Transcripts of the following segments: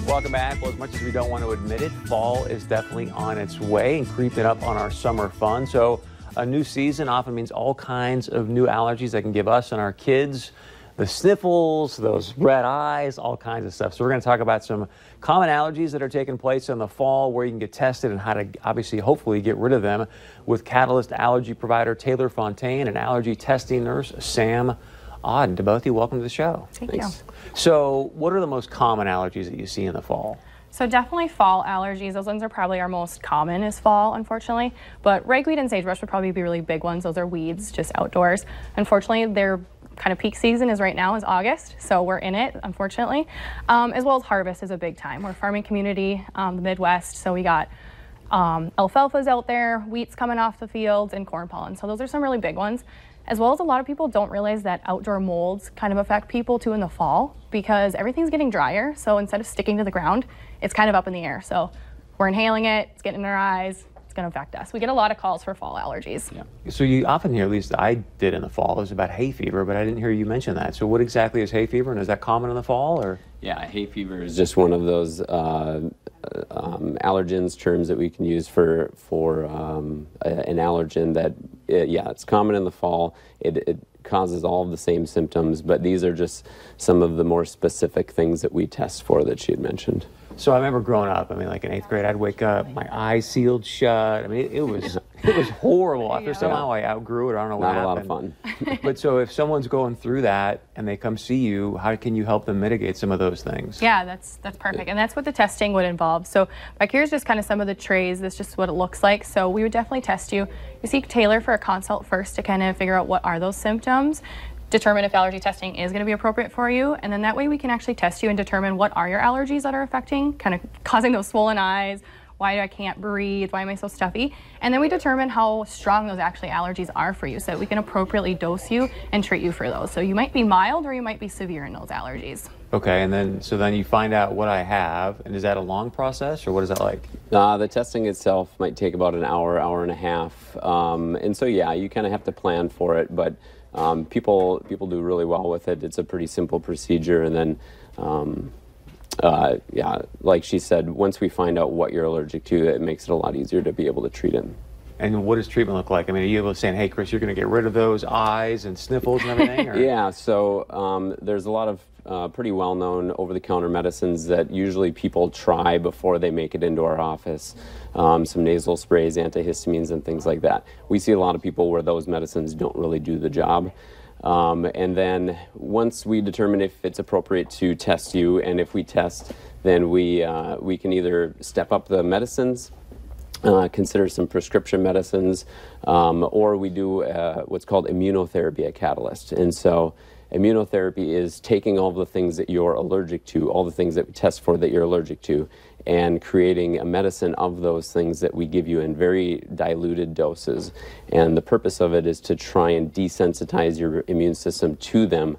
Welcome back. Well, as much as we don't want to admit it, fall is definitely on its way and creeping up on our summer fun. So a new season often means all kinds of new allergies that can give us and our kids the sniffles, those red eyes, all kinds of stuff. So we're going to talk about some common allergies that are taking place in the fall, where you can get tested and how to obviously hopefully get rid of them with Catalyst allergy provider Taylor Fontaine and allergy testing nurse Sam Auden. To both of you, welcome to the show. Thank you. So what are the most common allergies that you see in the fall? So definitely fall allergies. Those ones are probably our most common is fall, unfortunately. But ragweed and sagebrush would probably be really big ones. Those are weeds, just outdoors. Unfortunately, their kind of peak season is right now is August, so we're in it, unfortunately. As well as harvest is a big time. We're a farming community, the Midwest, so we got alfalfa's out there, wheat's coming off the fields, and corn pollen. So those are some really big ones. As well as a lot of people don't realize that outdoor molds kind of affect people too in the fall because everything's getting drier. So instead of sticking to the ground, it's kind of up in the air. So we're inhaling it, it's getting in our eyes, it's going to affect us. We get a lot of calls for fall allergies. Yeah. So you often hear, at least I did in the fall, it was about hay fever, but I didn't hear you mention that. So what exactly is hay fever, and is that common in the fall? Or? Yeah, hay fever is just one of those allergens terms that we can use for an allergen that, yeah, it's common in the fall. It causes all of the same symptoms, but these are just some of the more specific things that we test for that she had mentioned. So I remember growing up, I mean, like in 8th grade, I'd wake up, my eyes sealed shut. I mean, it was horrible. After somehow I outgrew it. I don't know what happened. Not a lot of fun. But so if someone's going through that and they come see you, how can you help them mitigate some of those things? Yeah, that's perfect. And that's what the testing would involve. So back here's just kind of some of the trays. That's just what it looks like. So we would definitely test you. You seek Taylor for a consult first to kind of figure out what are those symptoms, determine if allergy testing is going to be appropriate for you, and then that way we can actually test you and determine what are your allergies that are affecting, kind of causing those swollen eyes, why I can't breathe, why am I so stuffy, and then we determine how strong those actually allergies are for you so that we can appropriately dose you and treat you for those. So you might be mild or you might be severe in those allergies. Okay, and then so then you find out what I have, and is that a long process, or what is that like? The testing itself might take about an hour, hour and a half, and so yeah, you kind of have to plan for it, but people do really well with it. It's a pretty simple procedure, and then yeah, like she said, once we find out what you're allergic to, it makes it a lot easier to be able to treat it. And what does treatment look like? I mean, are you able to say, hey, Chris, you're going to get rid of those eyes and sniffles and everything? Or? Yeah, so there's a lot of pretty well-known over-the-counter medicines that usually people try before they make it into our office. Some nasal sprays, antihistamines, and things like that. We see a lot of people where those medicines don't really do the job. And then once we determine if it's appropriate to test you, and if we test, then we can either step up the medicines, consider some prescription medicines, or we do what's called immunotherapy at Catalyst. And so immunotherapy is taking all the things that you're allergic to, all the things that we test for that you're allergic to, and creating a medicine of those things that we give you in very diluted doses. And the purpose of it is to try and desensitize your immune system to them.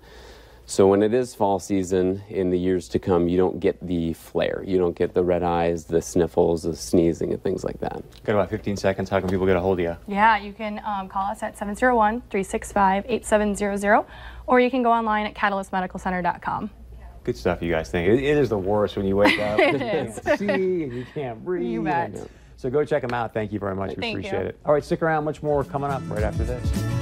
So when it is fall season in the years to come, you don't get the flare. You don't get the red eyes, the sniffles, the sneezing, and things like that. Got about 15 seconds. How can people get a hold of you? Yeah, you can call us at 701-365-8700, or you can go online at catalystmedicalcenter.com. Good stuff, you guys think. It is the worst when you wake up and you is. can't see and you can't breathe. You bet. So go check them out. Thank you very much. We Thank appreciate you. it. All right, stick around. Much more coming up right after this.